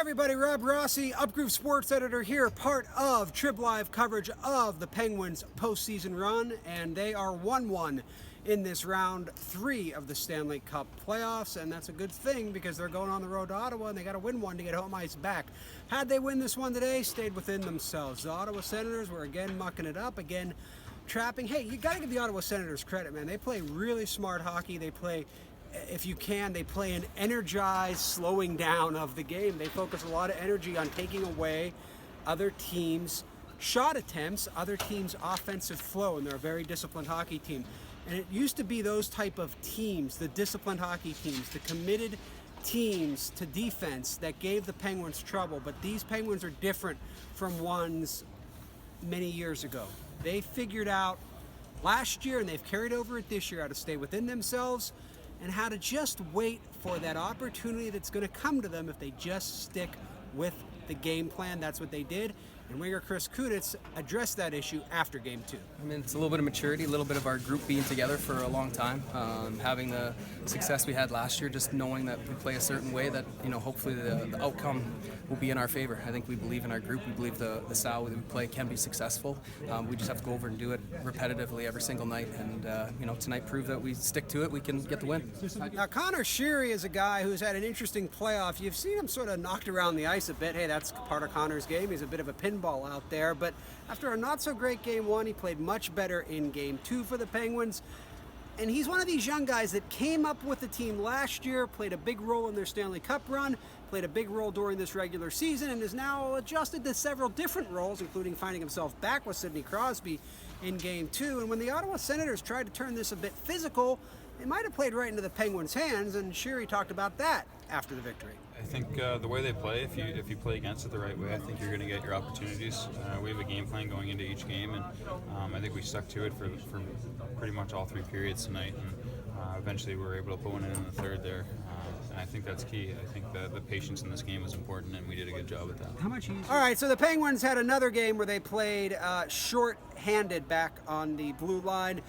everybody, Rob Rossi, upgruv Sports Editor here, part of Trib Live coverage of the Penguins postseason run, and they are 1-1 in this round 3 of the Stanley Cup playoffs, and that's a good thing because they're going on the road to Ottawa and they got to win one to get home ice back. Had they win this one today, stayed within themselves. The Ottawa Senators were again mucking it up, again trapping. Hey, you got to give the Ottawa Senators credit, man. They play really smart hockey. They play, if you can, they play an energized slowing down of the game. They focus a lot of energy on taking away other teams' shot attempts, other teams' offensive flow, and they're a very disciplined hockey team. And it used to be those type of teams, the disciplined hockey teams, the committed teams to defense that gave the Penguins trouble. But these Penguins are different from ones many years ago. They figured out last year, and they've carried over it this year, how to stay within themselves and how to just wait for that opportunity that's going to come to them if they just stick with the game plan. That's what they did. And winger Chris Kunitz addressed that issue after Game 2. I mean, it's a little bit of maturity, a little bit of our group being together for a long time, having the success we had last year, just knowing that we play a certain way that, you know, hopefully the outcome will be in our favor. I think we believe in our group. We believe the style that we play can be successful. We just have to go over and do it repetitively every single night. And, you know, tonight proved that we stick to it, we can get the win. Now, Conor Sheary is a guy who's had an interesting playoff. You've seen him sort of knocked around the ice a bit. Hey, that's part of Conor's game. He's a bit of a pinball out there, but after a not so great Game 1, he played much better in Game 2 for the Penguins. And he's one of these young guys that came up with the team last year, played a big role in their Stanley Cup run, played a big role during this regular season, and is now adjusted to several different roles, including finding himself back with Sidney Crosby in Game 2. And when the Ottawa Senators tried to turn this a bit physical, it might have played right into the Penguins' hands, and Sheary talked about that after the victory. I think the way they play, if you play against it the right way, I think you're going to get your opportunities. We have a game plan going into each game, and I think we stuck to it for pretty much all 3 periods tonight, and eventually we were able to put one in the third there. And I think that's key. I think the patience in this game was important, and we did a good job with that. How much easier? All right, so the Penguins had another game where they played short-handed back on the blue line.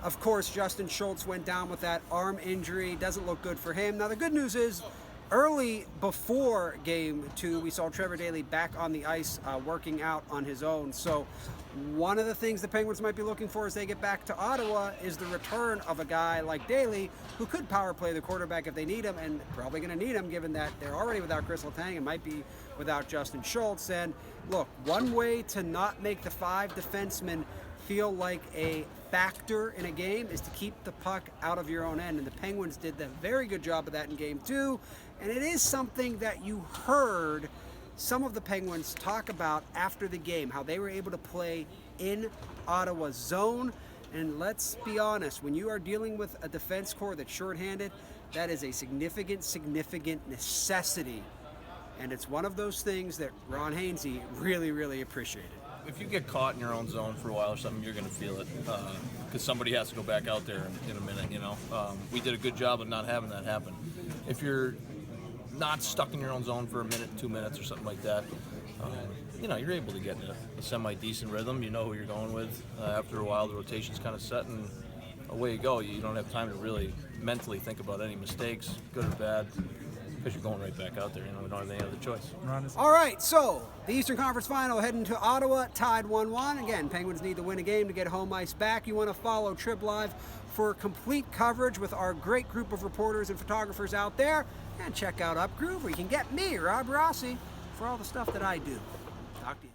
Of course, Justin Schultz went down with that arm injury. Doesn't look good for him. Now, the good news is, early before Game 2, we saw Trevor Daley back on the ice working out on his own. So one of the things the Penguins might be looking for as they get back to Ottawa is the return of a guy like Daley who could power play the quarterback if they need him, and probably going to need him given that they're already without Chris Letang and might be without Justin Schultz. And look, one way to not make the 5 defensemen feel like a factor in a game is to keep the puck out of your own end, and the Penguins did a very good job of that in Game 2, and it is something that you heard some of the Penguins talk about after the game, how they were able to play in Ottawa's zone. And let's be honest, when you are dealing with a defense core that's shorthanded, that is a significant necessity, and it's one of those things that Ron Hainsey really appreciated. If you get caught in your own zone for a while or something, you're going to feel it because somebody has to go back out there in a minute, you know. We did a good job of not having that happen. If you're not stuck in your own zone for a minute, 2 minutes or something like that, you know, you're able to get in a semi-decent rhythm. You know who you're going with. After a while, the rotation's kind of set and away you go. You don't have time to really mentally think about any mistakes, good or bad, because you're going right back out there. You know, we don't have any other choice. All right, so the Eastern Conference Final heading to Ottawa, tied 1-1. Again, Penguins need to win a game to get home ice back. You want to follow Trib Live for complete coverage with our great group of reporters and photographers out there. And check out upgruv, where you can get me, Rob Rossi, for all the stuff that I do. Talk to you.